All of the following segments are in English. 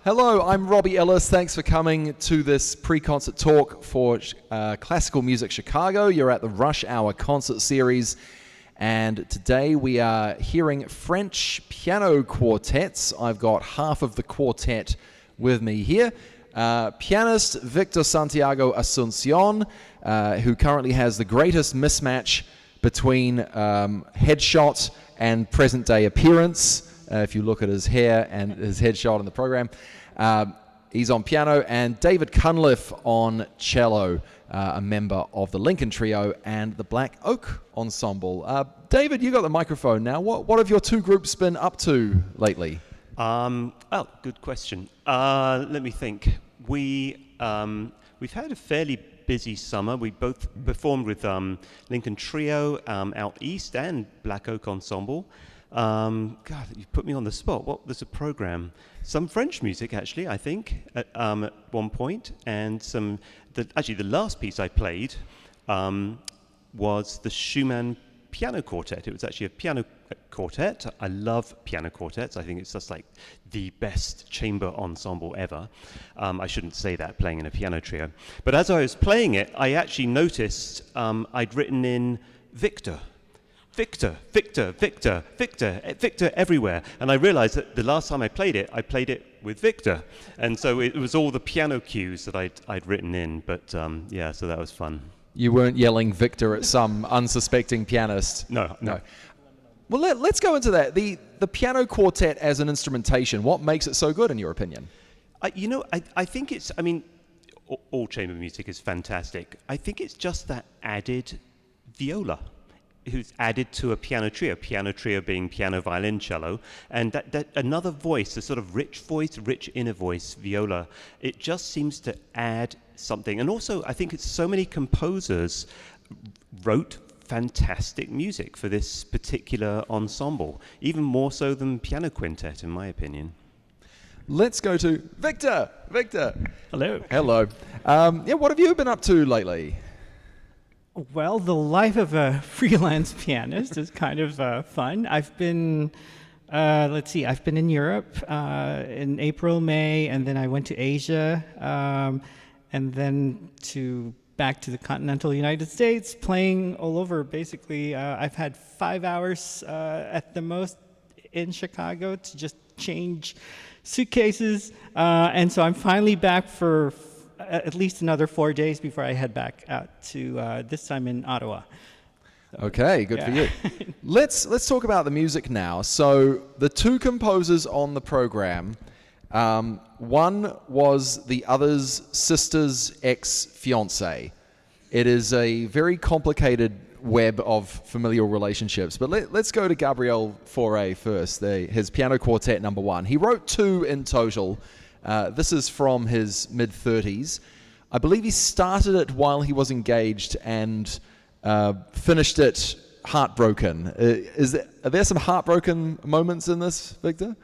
Hello, I'm Robbie Ellis. Thanks for coming to this pre-concert talk for Classical Music Chicago. You're at the Rush Hour concert series, and today we are hearing French piano quartets. I've got half of the quartet with me here. Pianist Victor Santiago Asuncion, who currently has the greatest mismatch between headshot and present-day appearance. If you look at his hair and his headshot in the program. He's on piano, and David Cunliffe on cello, a member of the Lincoln Trio and the Black Oak Ensemble. David, you got the microphone now. What have your two groups been up to lately? Good question. Let me think. We've had a fairly busy summer. We both performed with Lincoln Trio out east and Black Oak Ensemble. God, you put me on the spot. What was the program? Some French music, actually, I think, at one point. And the last piece I played was the Schumann piano quartet. It was actually a piano quartet. I love piano quartets. I think it's just like the best chamber ensemble ever. I shouldn't say that, playing in a piano trio. But as I was playing it, I actually noticed I'd written in Victor. Victor, Victor, Victor, Victor, Victor everywhere. And I realized that the last time I played it with Victor. And so it was all the piano cues that I'd written in. But so that was fun. You weren't yelling Victor at some unsuspecting pianist? No. Well, let's go into that. The piano quartet as an instrumentation, what makes it so good in your opinion? I think it's, all chamber music is fantastic. I think it's just that added viola, who's added to a piano trio being piano, violin, cello, and that another voice, a sort of rich inner voice, viola, it just seems to add something. And also, I think it's so many composers wrote fantastic music for this particular ensemble, even more so than piano quintet, in my opinion. Let's go to Victor. Hello. Hello. What have you been up to lately? Well, the life of a freelance pianist is kind of fun. I've been, I've been in Europe in April, May, and then I went to Asia, and then back to the continental United States, playing all over, basically. I've had 5 hours at the most in Chicago to just change suitcases, and so I'm finally back for at least another 4 days before I head back out to this time in Ottawa. Okay, good for you. Let's talk about the music now. So the two composers on the program, one was the other's sister's ex-fiancé. It is a very complicated web of familial relationships. But let's go to Gabriel Fauré first, his piano quartet number one. He wrote two in total. This is from his mid-30s. I believe he started it while he was engaged and finished it heartbroken. Are there some heartbroken moments in this, Victor?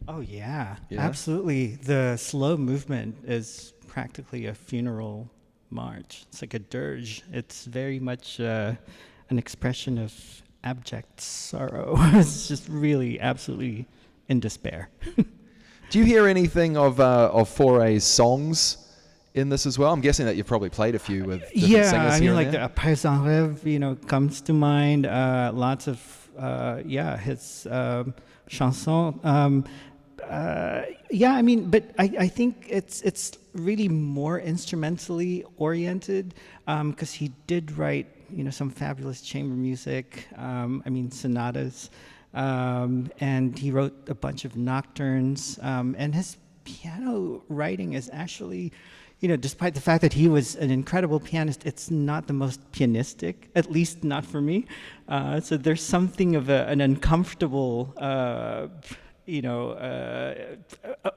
Oh, yeah, absolutely. The slow movement is practically a funeral march. It's like a dirge. It's very much an expression of abject sorrow. It's just really absolutely in despair. Do you hear anything of Fauré's songs in this as well? I'm guessing that you've probably played a few with different singers here and there. The Pas en rêve, comes to mind. Lots of his chansons. But I think it's really more instrumentally oriented because he did write some fabulous chamber music. Sonatas. And he wrote a bunch of nocturnes, and his piano writing is actually, despite the fact that he was an incredible pianist, it's not the most pianistic, at least not for me. So there's something of an uncomfortable,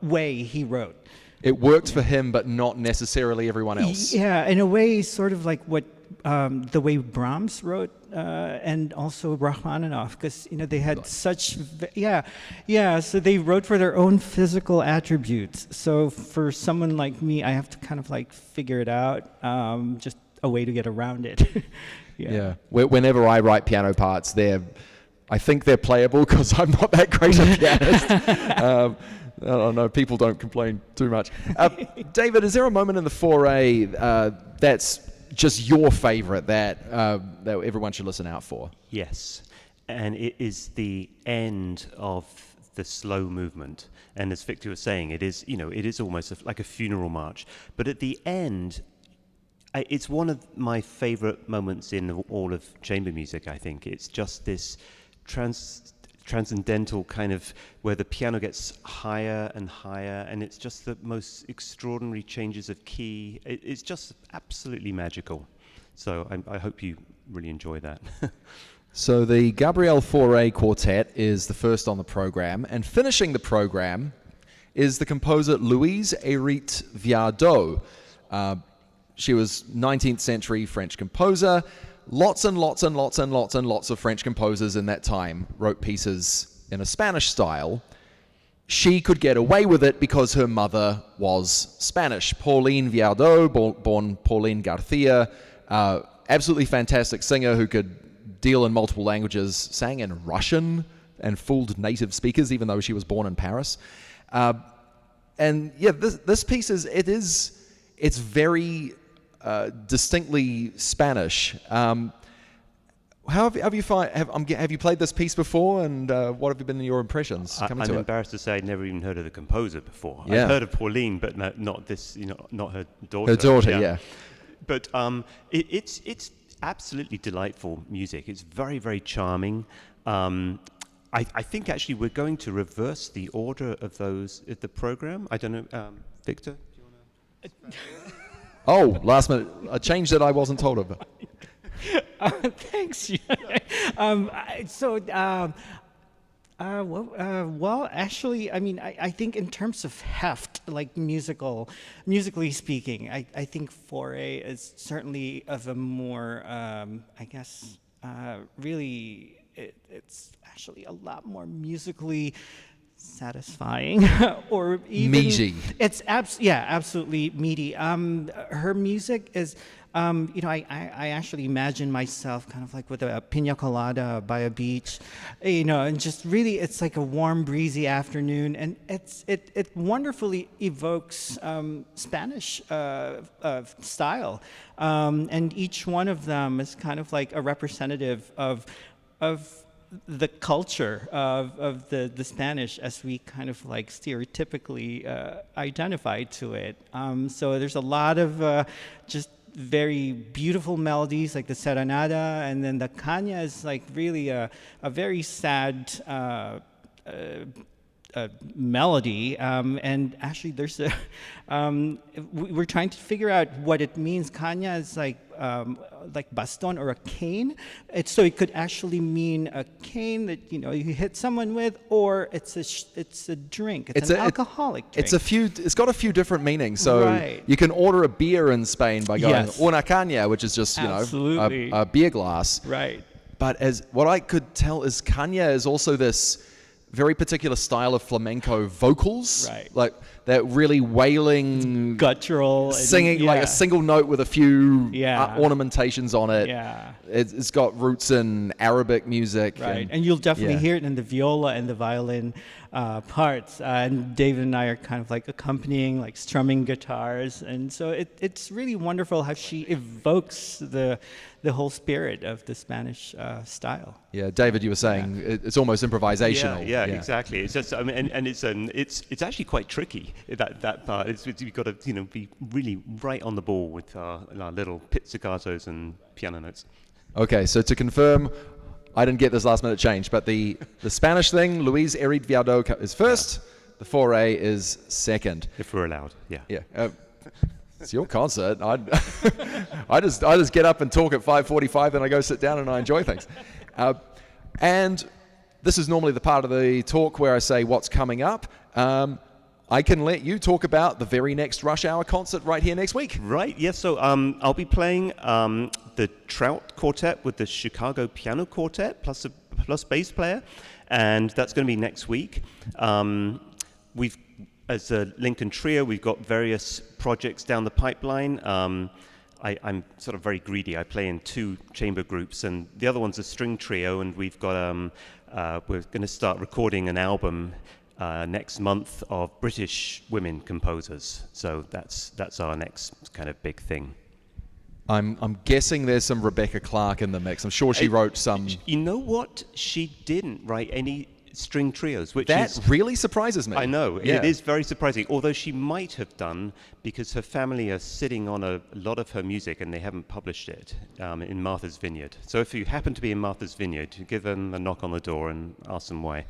way he wrote. It worked for him, but not necessarily everyone else. Yeah, in a way, sort of like what the way Brahms wrote, and also Rachmaninoff, because they had such so they wrote for their own physical attributes. So for someone like me, I have to kind of like figure it out, just a way to get around it. Whenever I write piano parts, I think they're playable because I'm not that great a pianist. No, people don't complain too much. David, is there a moment in the foray that's just your favorite that everyone should listen out for? Yes, and it is the end of the slow movement. And as Victor was saying, it is almost like a funeral march. But at the end, it's one of my favorite moments in all of chamber music, I think. It's just this transcendental kind of where the piano gets higher and higher, and it's just the most extraordinary changes of key. It's just absolutely magical. So I hope you really enjoy that. So the Gabriel Fauré Quartet is the first on the program, and finishing the program is the composer Louise Héritte-Viardot. She was 19th century French composer. Lots and lots and lots and lots and lots of French composers in that time wrote pieces in a Spanish style. She could get away with it because her mother was Spanish. Pauline Viardot, born Pauline Garcia, absolutely fantastic singer who could deal in multiple languages, sang in Russian and fooled native speakers, even though she was born in Paris. And yeah, this piece it's very distinctly Spanish. Have you played this piece before, and what have been your impressions? I'm embarrassed to say I'd never even heard of the composer before. Yeah. I've heard of Pauline, but not this. Not her daughter. Her daughter, yeah. But it's absolutely delightful music. It's very, very charming. I think actually we're going to reverse the order of those at the program. I don't know, Victor, do you want to? Oh, last minute, a change that I wasn't told of. Thanks. Well, actually, I mean, I think in terms of heft, like musically speaking, I think Fauré is certainly of a more, really, it's actually a lot more musically satisfying or even meaty. It's absolutely meaty. Her music is I actually imagine myself kind of like with a pina colada by a beach, and just really it's like a warm breezy afternoon, and it wonderfully evokes Spanish style, and each one of them is kind of like a representative of the culture of the Spanish as we kind of like stereotypically identify to it. So there's a lot of just very beautiful melodies like the Seranda, and then the Caña is like really a very sad melody, and actually there's a we're trying to figure out what it means. Caña is like baston or a cane. So it could actually mean a cane that you hit someone with, or it's a drink. It's an alcoholic drink. It's got a few different meanings. So right. You can order a beer in Spain by going Yes. una caña, which is just Absolutely. a beer glass. Right. But as what I could tell is caña is also this very particular style of flamenco vocals, Right. like that really wailing, Guttural singing, like a single note with a few Yeah. ornamentations on it. Yeah. It's got roots in Arabic music. Right, and you'll definitely yeah. hear it in the viola and the violin parts. And David and I are kind of like accompanying, like strumming guitars, and so it's really wonderful how she evokes the whole spirit of the Spanish style. Yeah, David, you were saying it's almost improvisational. Yeah, exactly. It's just, I mean, and it's actually quite tricky that part. You've got to be really right on the ball with our little pizzicatos and piano notes. Okay, so to confirm, I didn't get this last minute change, but the Spanish thing, Louise Héritte-Viardot is first, the Fauré is second. If we're allowed, yeah. Yeah. It's your concert. I just get up and talk at 5:45, then I go sit down and I enjoy things. And this is normally the part of the talk where I say what's coming up. I can let you talk about the very next Rush Hour concert right here next week. Right, yes. So I'll be playing the Trout Quartet with the Chicago Piano Quartet plus bass player, and that's going to be next week. As a Lincoln Trio, we've got various projects down the pipeline. I'm sort of very greedy. I play in 2 chamber groups, and the other one's a string trio, and we've got we're going to start recording an album next month of British women composers. So that's our next kind of big thing. I'm guessing there's some Rebecca Clark in the mix. I'm sure she wrote some. You know what? She didn't write any string trios, which That is really surprises me. I know, Yeah. it is very surprising, although she might have done, because her family are sitting on a lot of her music and they haven't published it in Martha's Vineyard. So if you happen to be in Martha's Vineyard, give them a knock on the door and ask them why.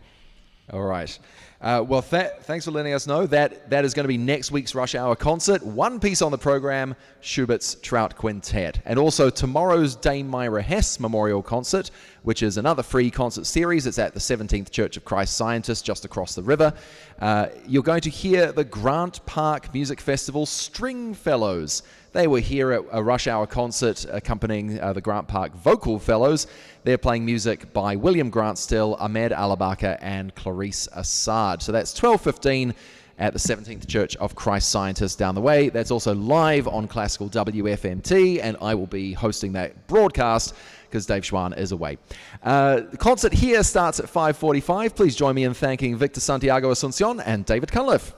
All right. Well, thanks for letting us know. That is going to be next week's Rush Hour concert. One piece on the program, Schubert's Trout Quintet. And also tomorrow's Dame Myra Hess Memorial Concert, which is another free concert series. It's at the 17th Church of Christ Scientist just across the river. You're going to hear the Grant Park Music Festival String Fellows. They were here at a Rush Hour concert accompanying the Grant Park Vocal Fellows. They're playing music by William Grant Still, Ahmed Alabaka, and Clarice Assad. So that's 12:15 at the 17th Church of Christ Scientist down the way. That's also live on Classical WFMT, and I will be hosting that broadcast because Dave Schwann is away. The concert here starts at 5:45. Please join me in thanking Victor Santiago Asuncion and David Cunliffe.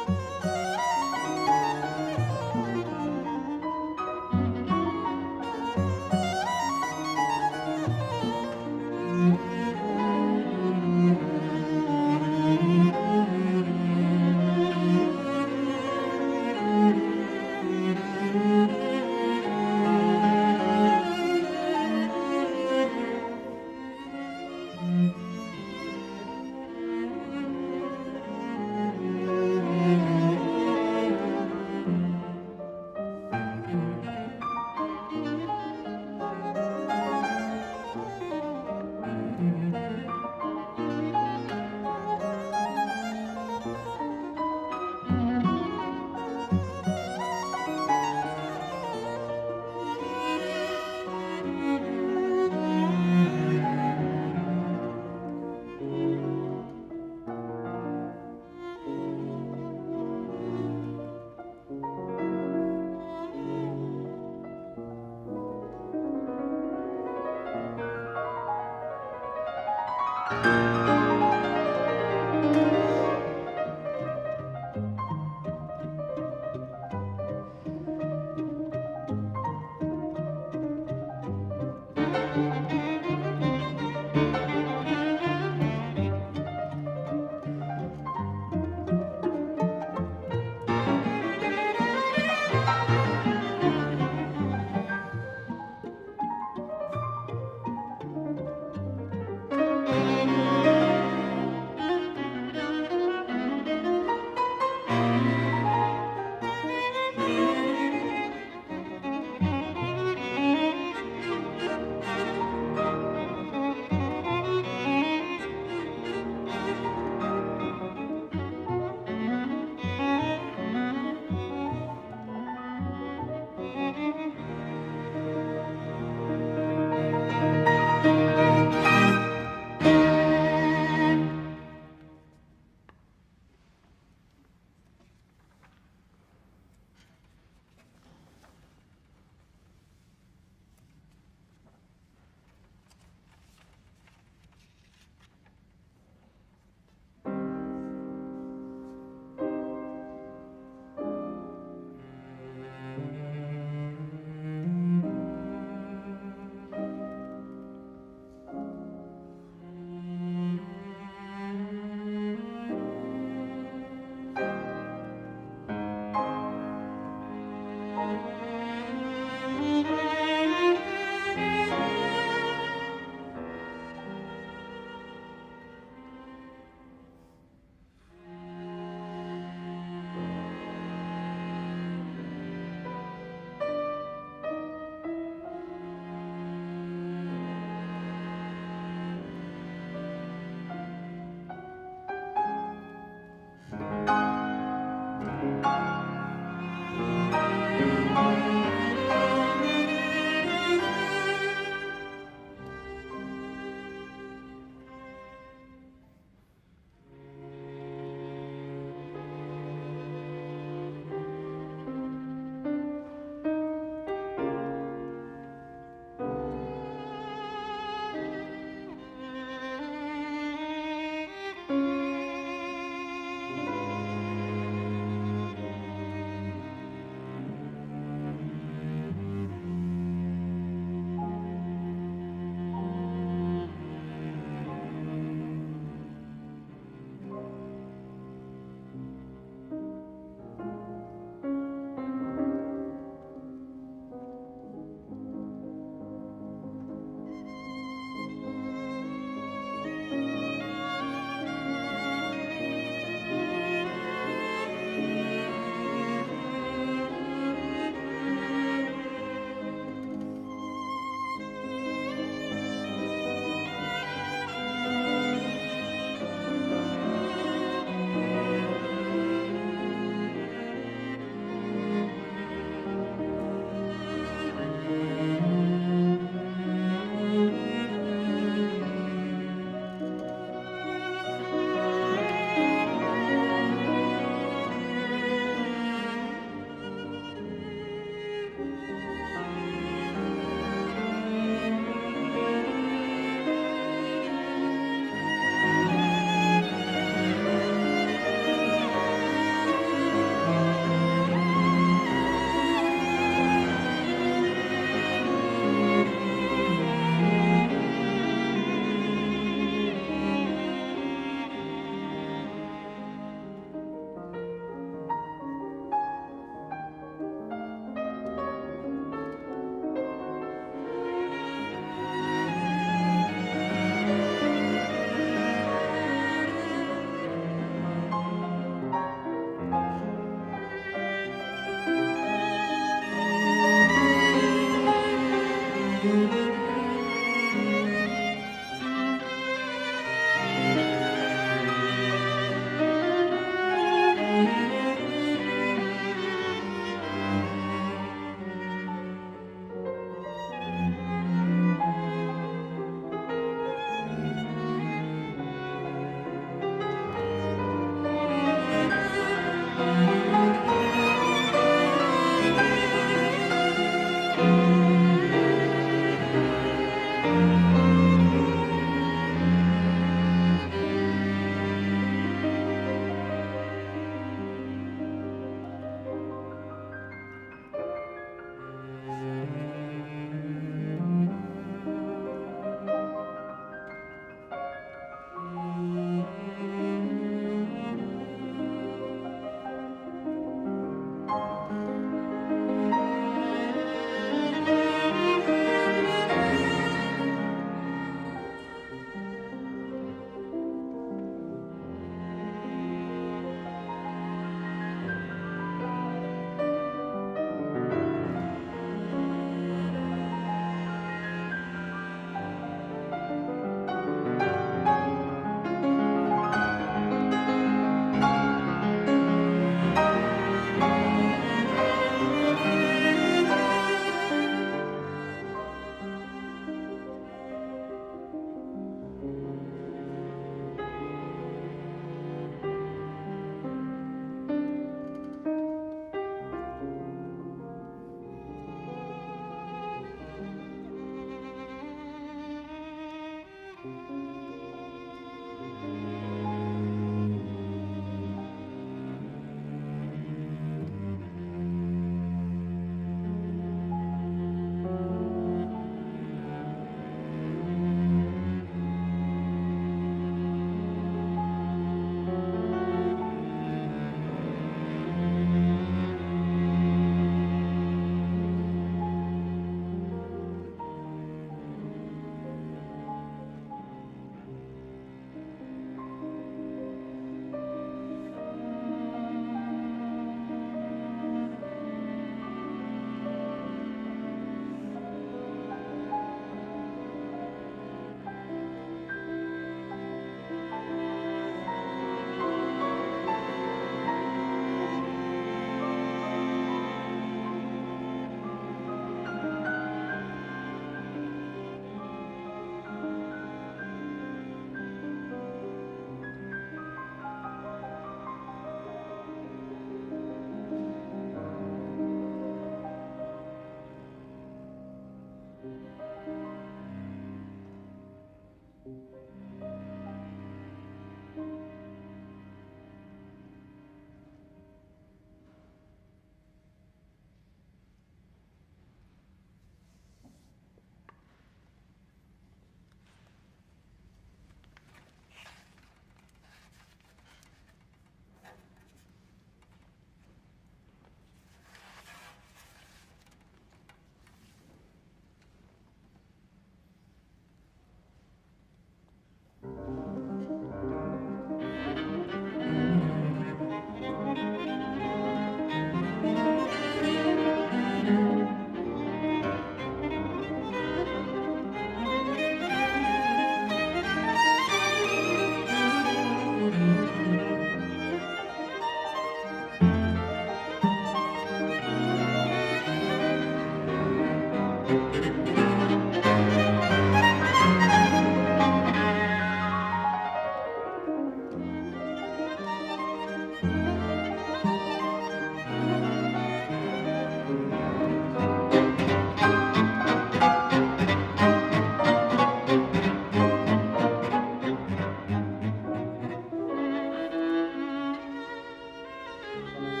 Thank you.